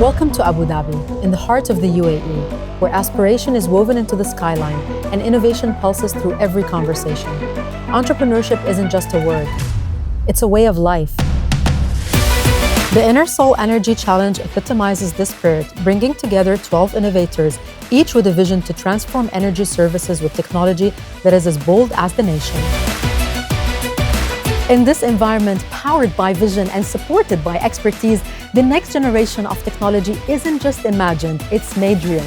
Welcome to Abu Dhabi, in the heart of the UAE, where aspiration is woven into the skyline and innovation pulses through every conversation. Entrepreneurship isn't just a word, it's a way of life. The Enersol Energy Challenge epitomizes this spirit, bringing together 12 innovators, each with a vision to transform energy services with technology that is as bold as the nation. In this environment, powered by vision and supported by expertise, the next generation of technology isn't just imagined, it's made real.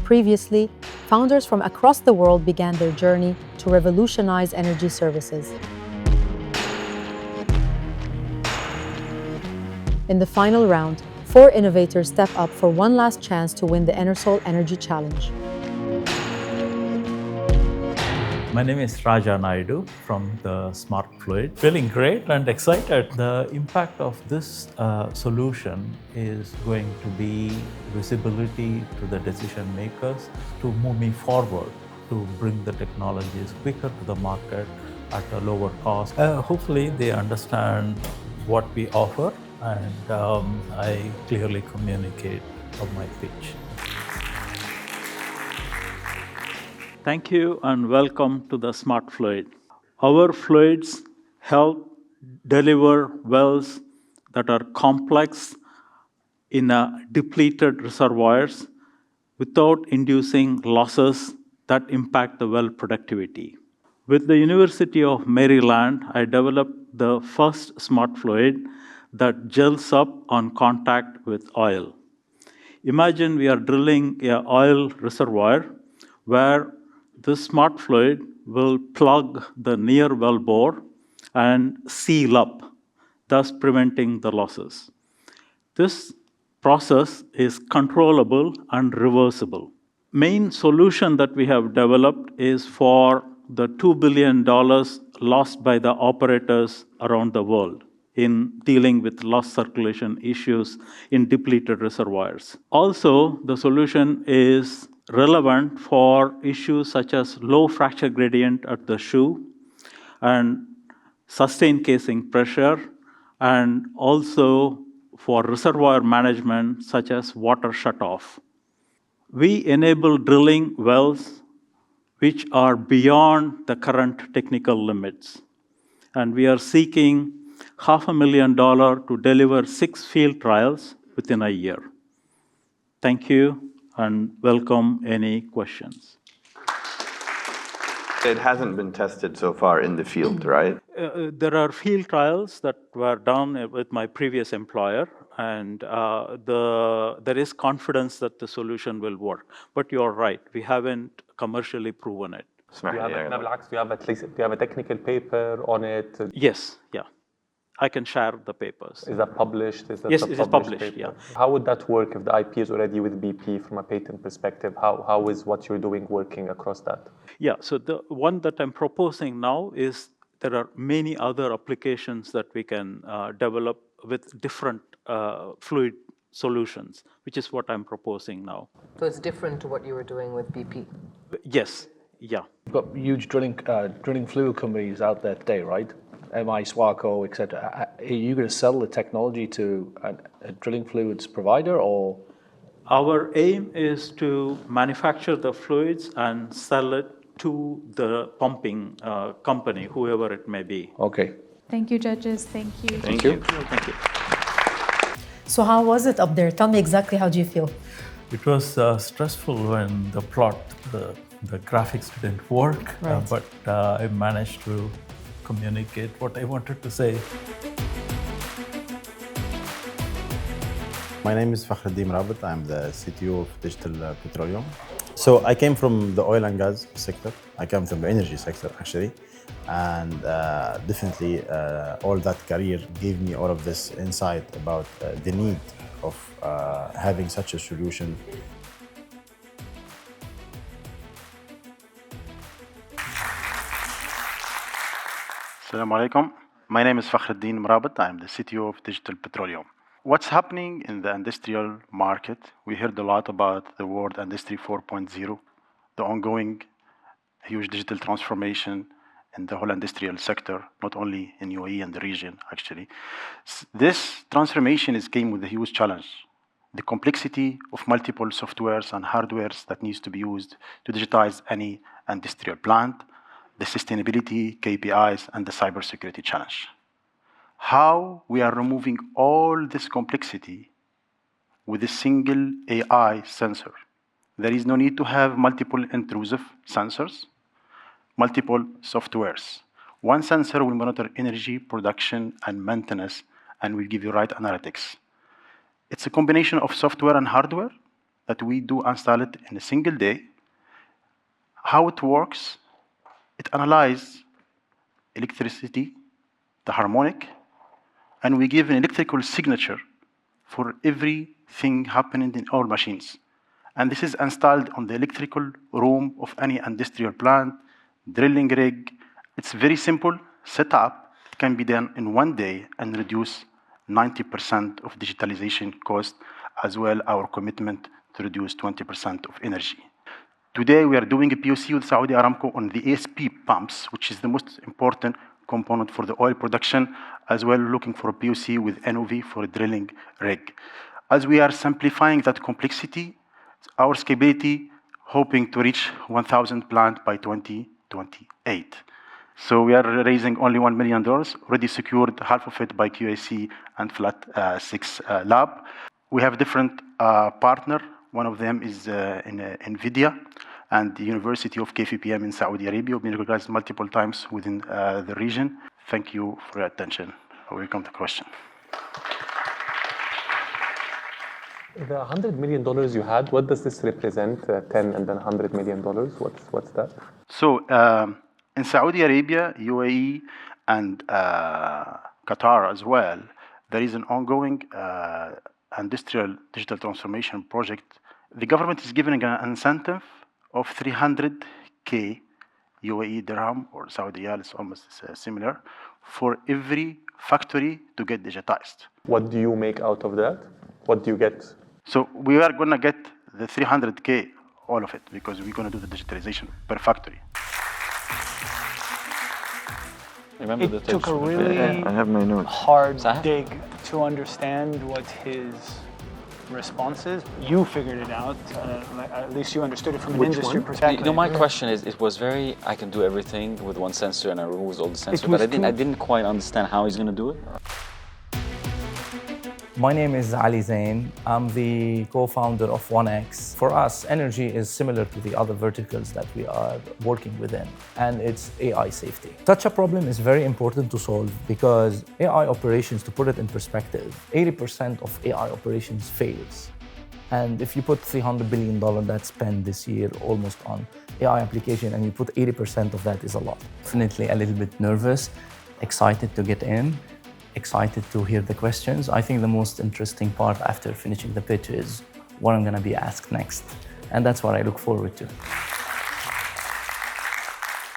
Previously, founders from across the world began their journey to revolutionize energy services. In the final round, 4 innovators step up for one last chance to win the Enersol Energy Challenge. My name is Raja Naidu from the Smart Fluid. Feeling great and excited. The impact of this solution is going to be visibility to the decision makers to move me forward, to bring the technologies quicker to the market at a lower cost. Hopefully they understand what we offer, and I clearly communicate on my pitch. Thank you and welcome to the Smart Fluid. Our fluids help deliver wells that are complex in depleted reservoirs without inducing losses that impact the well productivity. With the University of Maryland, I developed the first smart fluid that gels up on contact with oil. Imagine we are drilling an oil reservoir where this smart fluid will plug the near well bore and seal up, thus preventing the losses. This process is controllable and reversible. Main solution that we have developed is for the $2 billion lost by the operators around the world in dealing with lost circulation issues in depleted reservoirs. Also, the solution is relevant for issues such as low fracture gradient at the shoe and sustained casing pressure, and also for reservoir management such as water shutoff. We enable drilling wells which are beyond the current technical limits, and we are seeking $500,000 to deliver 6 field trials within a year. Thank you and welcome any questions. It hasn't been tested so far in the field, right? There are field trials that were done with my previous employer, and there is confidence that the solution will work. But you're right, we haven't commercially proven it. Do you have a technical paper on it? Yes, yeah. I can share the papers. Is that published? Yes, it is published, paper? yeah. How would that work if the IP is already with BP from a patent perspective? How is what you're doing working across that? Yeah, so the one that I'm proposing now is there are many other applications that we can develop with different fluid solutions, which is what I'm proposing now. So it's different to what you were doing with BP? Yes, yeah. You've got huge drilling fluid companies out there today, right? MI, Swaco, etc. Are you going to sell the technology to a drilling fluids provider, or? Our aim is to manufacture the fluids and sell it to the pumping company, whoever it may be. Okay. Thank you, judges. Thank you. Thank you. Thank you. So how was it up there? Tell me exactly, how do you feel? It was stressful when the plot, the graphics didn't work, Right. But I managed to communicate what I wanted to say. My name is Fakhruddin Rabit. I'm the CTO of Digital Petroleum. So I came from the oil and gas sector. I come from the energy sector, actually. And definitely all that career gave me all of this insight about the need of having such a solution. Assalamu alaikum. My name is Fakhruddin Mrabit. I'm the CTO of Digital Petroleum. What's happening in the industrial market? We heard a lot about the word Industry 4.0, the ongoing huge digital transformation in the whole industrial sector, not only in UAE and the region, actually. This transformation came with a huge challenge. The complexity of multiple softwares and hardwares that needs to be used to digitize any industrial plant, the sustainability, KPIs, and the cybersecurity challenge. How we are removing all this complexity with a single AI sensor. There is no need to have multiple intrusive sensors, multiple softwares. One sensor will monitor energy, production, and maintenance, and will give you right analytics. It's a combination of software and hardware that we do install it in a single day. How it works, it analyzes electricity, the harmonic, and we give an electrical signature for everything happening in all machines. And this is installed on the electrical room of any industrial plant, drilling rig. It's very simple setup. It can be done in one day and reduce 90% of digitalization cost, as well our commitment to reduce 20% of energy. Today, we are doing a POC with Saudi Aramco on the ASP pumps, which is the most important component for the oil production, as well looking for a POC with NOV for a drilling rig. As we are simplifying that complexity, our scalability, hoping to reach 1,000 plant by 2028. So we are raising only $1 million, already secured half of it by QAC and Flat 6 Lab. We have different partner. One of them is NVIDIA and the University of KFPM in Saudi Arabia. We've been recognized multiple times within the region. Thank you for your attention. Welcome to the question. The $100 million you had, what does this represent? 10 and then $100 million, what's that? So in Saudi Arabia, UAE, and Qatar as well, there is an ongoing industrial digital transformation project. The government is giving an incentive of 300K UAE dirham, or Saudi riyal, it's almost similar, for every factory to get digitized. What do you make out of that? What do you get? So we are going to get the 300K, all of it, because we're going to do the digitalization per factory. It took a really I have my notes. hard dig to understand what his response is. You figured it out, at least you understood it from an industry perspective. You know, my question is, it was very, I can do everything with one sensor and I remove all the sensors, but I didn't quite understand how he's going to do it. My name is Ali Zain. I'm the co-founder of 1X. For us, energy is similar to the other verticals that we are working within, and it's AI safety. Such a problem is very important to solve because AI operations, to put it in perspective, 80% of AI operations fails. And if you put $300 billion that's spent this year almost on AI application, and you put 80% of that, is a lot. Definitely a little bit nervous, excited to get in, excited to hear the questions. I think the most interesting part after finishing the pitch is what I'm going to be asked next. And that's what I look forward to.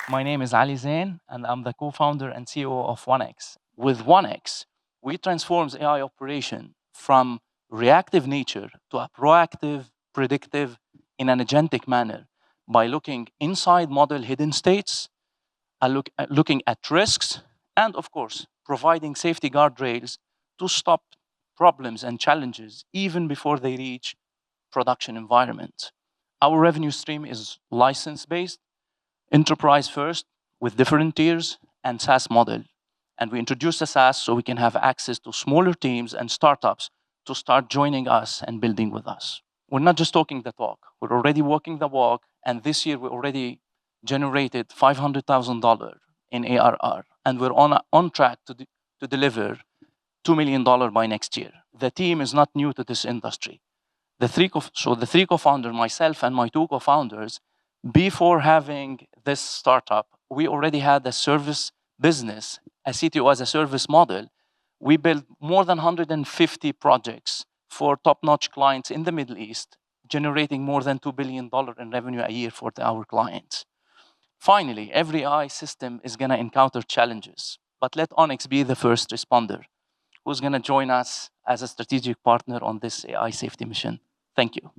My name is Ali Zain, and I'm the co-founder and CEO of 1X. With 1X, we transform AI operation from reactive nature to a proactive, predictive, in an agentic manner by looking inside model hidden states, looking at risks, and of course, providing safety guardrails to stop problems and challenges even before they reach production environment. Our revenue stream is license-based, enterprise first, with different tiers, and SaaS model. And we introduced the SaaS so we can have access to smaller teams and startups to start joining us and building with us. We're not just talking the talk, we're already walking the walk, and this year we already generated $500,000 in ARR. And we're on track to deliver $2 million by next year. The team is not new to this industry. The three co-founders, myself and my two co-founders, before having this startup, we already had a service business, a CTO as a service model. We built more than 150 projects for top-notch clients in the Middle East, generating more than $2 billion in revenue a year for our clients. Finally, every AI system is going to encounter challenges, but let Onyx be the first responder who's going to join us as a strategic partner on this AI safety mission. Thank you.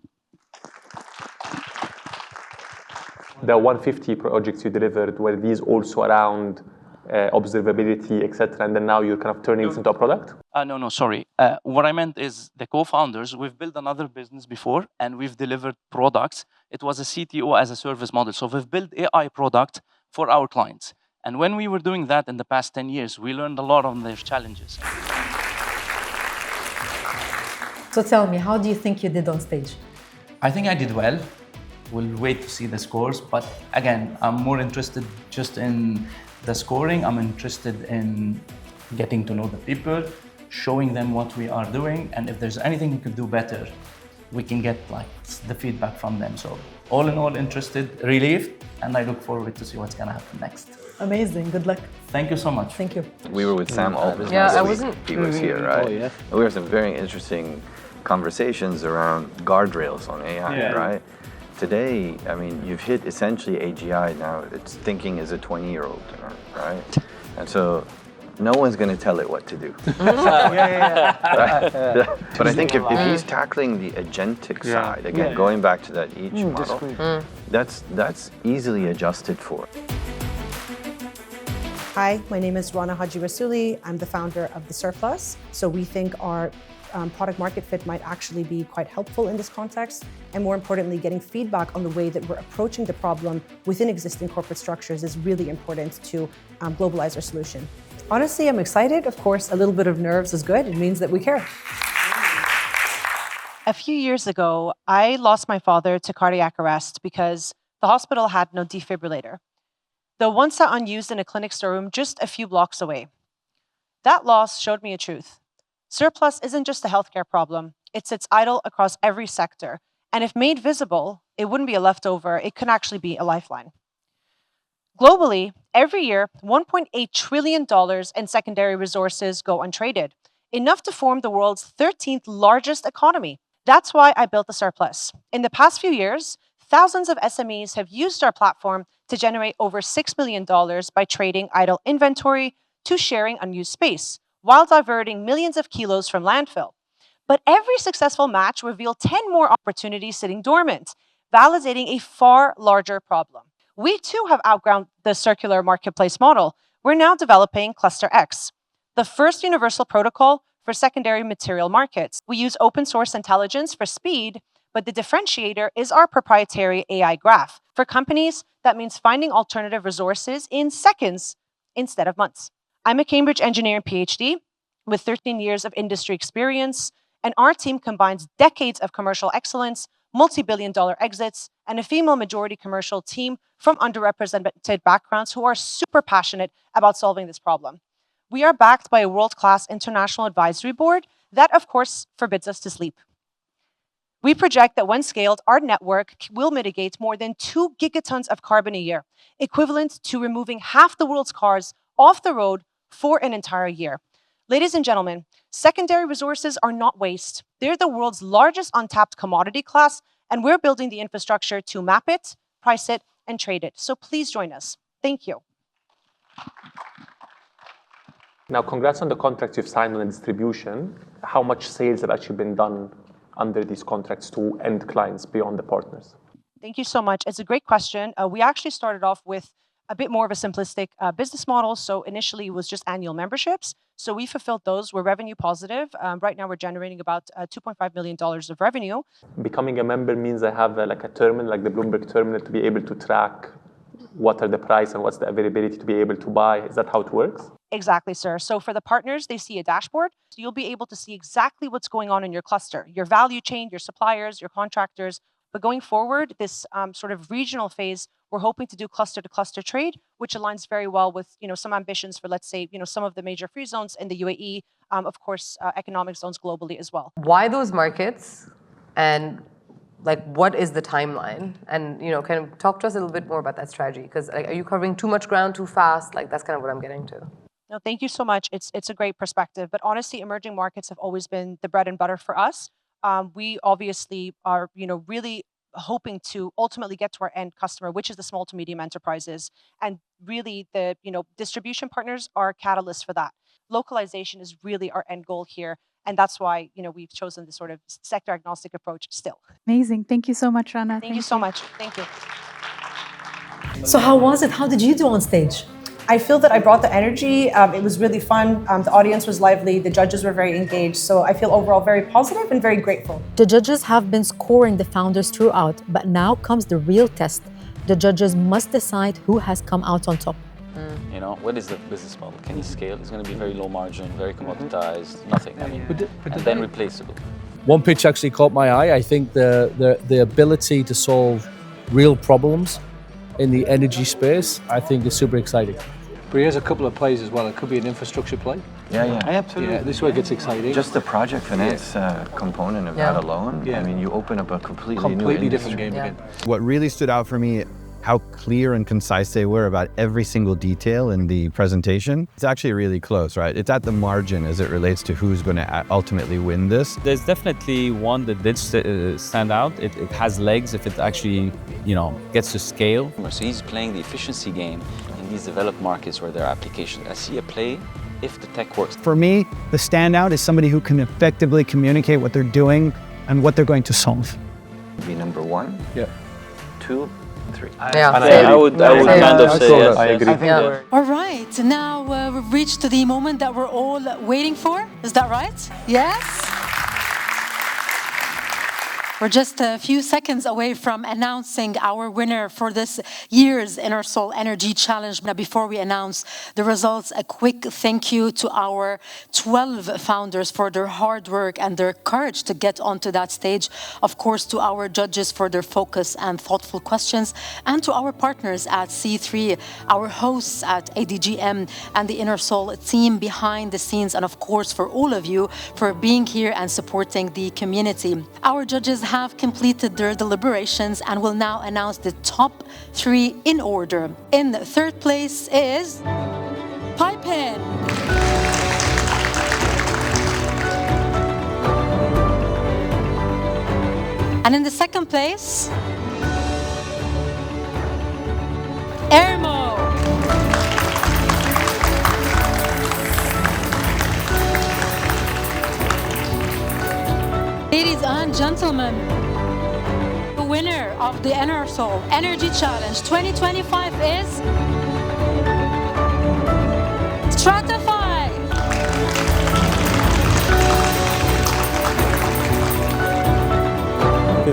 The 150 projects you delivered, were these also around observability, etc., and then now you're kind of turning this into a product? No, sorry. What I meant is the co-founders, we've built another business before and we've delivered products. It was a CTO as a service model. So we've built AI product for our clients. And when we were doing that in the past 10 years, we learned a lot on their challenges. So tell me, how do you think you did on stage? I think I did well. We'll wait to see the scores. But again, I'm more interested just in the scoring. I'm interested in getting to know the people, showing them what we are doing, and if there's anything we could do better, we can get like the feedback from them. So all in all, interested, relieved, and I look forward to see what's gonna happen next. Amazing, good luck. Thank you so much. Thank you. We were with Sam all this week. He was here, right? And we had some very interesting conversations around guardrails on AI, right? Today, I mean, you've hit essentially AGI now. It's thinking as a 20-year-old, right? And so no one's going to tell it what to do. Right? But I think if he's tackling the agentic side, again, going back to that each model, that's easily adjusted for. Hi, my name is Rana Haji Rasuli. I'm the founder of The Surplus. So we think our product market fit might actually be quite helpful in this context. And more importantly, getting feedback on the way that we're approaching the problem within existing corporate structures is really important to globalize our solution. Honestly, I'm excited. Of course, a little bit of nerves is good. It means that we care. A few years ago, I lost my father to cardiac arrest because the hospital had no defibrillator. The one sat unused in a clinic storeroom just a few blocks away. That loss showed me a truth. Surplus isn't just a healthcare problem, it sits idle across every sector. And if made visible, it wouldn't be a leftover, it could actually be a lifeline. Globally, every year, $1.8 trillion in secondary resources go untraded, enough to form the world's 13th largest economy. That's why I built The Surplus. In the past few years, thousands of SMEs have used our platform to generate over $6 million by trading idle inventory to sharing unused space, while diverting millions of kilos from landfill. But every successful match revealed 10 more opportunities sitting dormant, validating a far larger problem. We too have outgrown the circular marketplace model. We're now developing Cluster X, the first universal protocol for secondary material markets. We use open source intelligence for speed, but the differentiator is our proprietary AI graph. For companies, that means finding alternative resources in seconds instead of months. I'm a Cambridge engineering PhD with 13 years of industry experience, and our team combines decades of commercial excellence, multi-billion-dollar exits, and a female majority commercial team from underrepresented backgrounds who are super passionate about solving this problem. We are backed by a world-class international advisory board that, of course, forbids us to sleep. We project that when scaled, our network will mitigate more than 2 gigatons of carbon a year, equivalent to removing half the world's cars off the road for an entire year. Ladies and gentlemen, secondary resources are not waste. They're the world's largest untapped commodity class, and we're building the infrastructure to map it, price it, and trade it. So please join us. Thank you. Now, congrats on the contracts you've signed on the distribution. How much sales have actually been done under these contracts to end clients beyond the partners? Thank you so much. It's a great question. We actually started off with a bit more of a simplistic business model. So initially it was just annual memberships. So we fulfilled those. We're revenue positive. Right now we're generating about $2.5 million of revenue. Becoming a member means I have like a terminal, like the Bloomberg terminal, to be able to track what are the price and what's the availability to be able to buy. Is that how it works? Exactly, sir. So for the partners, they see a dashboard. So you'll be able to see exactly what's going on in your cluster, your value chain, your suppliers, your contractors. But going forward, this sort of regional phase, we're hoping to do cluster-to-cluster trade, which aligns very well with some ambitions for, let's say, some of the major free zones in the UAE, of course, economic zones globally as well. Why those markets, and like what is the timeline? And kind of talk to us a little bit more about that strategy, because are you covering too much ground too fast? Like that's kind of what I'm getting to. No, thank you so much. It's a great perspective. But honestly, emerging markets have always been the bread and butter for us. We obviously are, really hoping to ultimately get to our end customer, which is the small to medium enterprises. And really the, distribution partners are catalysts for that. Localization is really our end goal here. And that's why, we've chosen this sort of sector agnostic approach still. Amazing. Thank you so much, Rana. Thank you so much. Thank you. So how was it? How did you do on stage? I feel that I brought the energy. It was really fun. The audience was lively. The judges were very engaged. So I feel overall very positive and very grateful. The judges have been scoring the founders throughout, but now comes the real test. The judges must decide who has come out on top. You know, what is the business model? Can you scale? It's going to be very low margin, very commoditized, nothing. I mean, and then replaceable. One pitch actually caught my eye. I think the ability to solve real problems in the energy space, I think is super exciting. But he has a couple of plays as well. It could be an infrastructure play. Yeah. Absolutely. Yeah, this way it gets exciting. Just the project finance component of that alone, I mean, you open up a completely new different game again. What really stood out for me, how clear and concise they were about every single detail in the presentation. It's actually really close, right? It's at the margin as it relates to who's going to ultimately win this. There's definitely one that did stand out. It has legs if it actually, gets to scale. So he's playing the efficiency game in these developed markets where there are applications. I see a play if the tech works. For me, the standout is somebody who can effectively communicate what they're doing and what they're going to solve. Be number 1, 2, 3. I would kind of say yes. I agree. All right, now we've reached the moment that we're all waiting for. Is that right? Yes? We're just a few seconds away from announcing our winner for this year's Enersol Energy Challenge. Now, before we announce the results, a quick thank you to our 12 founders for their hard work and their courage to get onto that stage. Of course, to our judges for their focus and thoughtful questions, and to our partners at C3, our hosts at ADGM, and the Enersol team behind the scenes, and of course, for all of you for being here and supporting the community. Our judges have completed their deliberations and will now announce the top 3 in order. In third place is Pipe-In. And in the second place, Airmo. Ladies and gentlemen, the winner of the Enersol Energy Challenge 2025 is Stratify.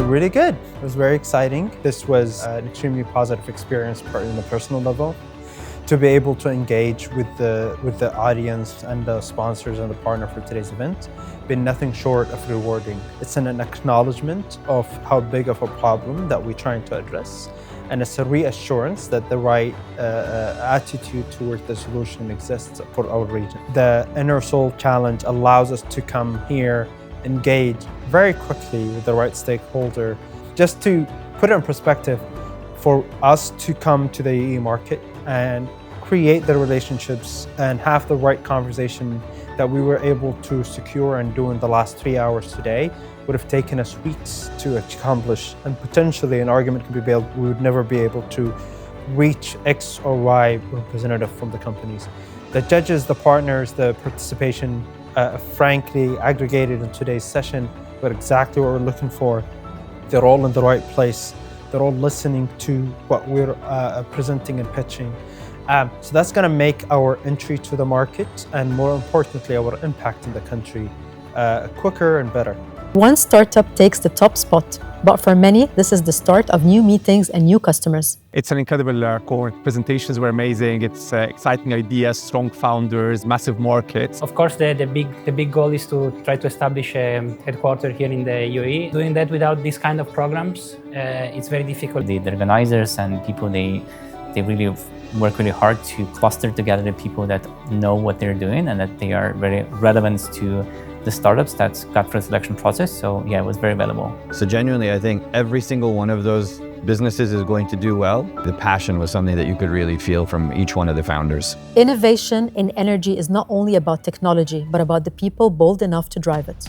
Really good. It was very exciting. This was an extremely positive experience on the personal level. To be able to engage with the audience and the sponsors and the partner for today's event, been nothing short of rewarding. It's an acknowledgement of how big of a problem that we're trying to address, and it's a reassurance that the right attitude towards the solution exists for our region. The Enersol Challenge allows us to come here, engage very quickly with the right stakeholder. Just to put it in perspective, for us to come to the UAE market and create the relationships and have the right conversation that we were able to secure and do in the last 3 hours today would have taken us weeks to accomplish, and potentially an argument could be built we would never be able to reach X or Y representative from the companies. The judges, the partners, the participation, frankly aggregated in today's session were exactly what we're looking for. They're all in the right place. They're all listening to what we're presenting and pitching. So that's going to make our entry to the market, and more importantly, our impact in the country quicker and better. One startup takes the top spot, but for many, this is the start of new meetings and new customers. It's an incredible core. Presentations were amazing. It's exciting ideas, strong founders, massive markets. Of course, the big goal is to try to establish a headquarters here in the UAE. Doing that without these kind of programs, it's very difficult. The organizers and people, they really work really hard to cluster together the people that know what they're doing and that they are very relevant to the startups that's got for the selection process. So yeah, it was very valuable. So genuinely, I think every single one of those businesses is going to do well. The passion was something that you could really feel from each one of the founders. Innovation in energy is not only about technology, but about the people bold enough to drive it.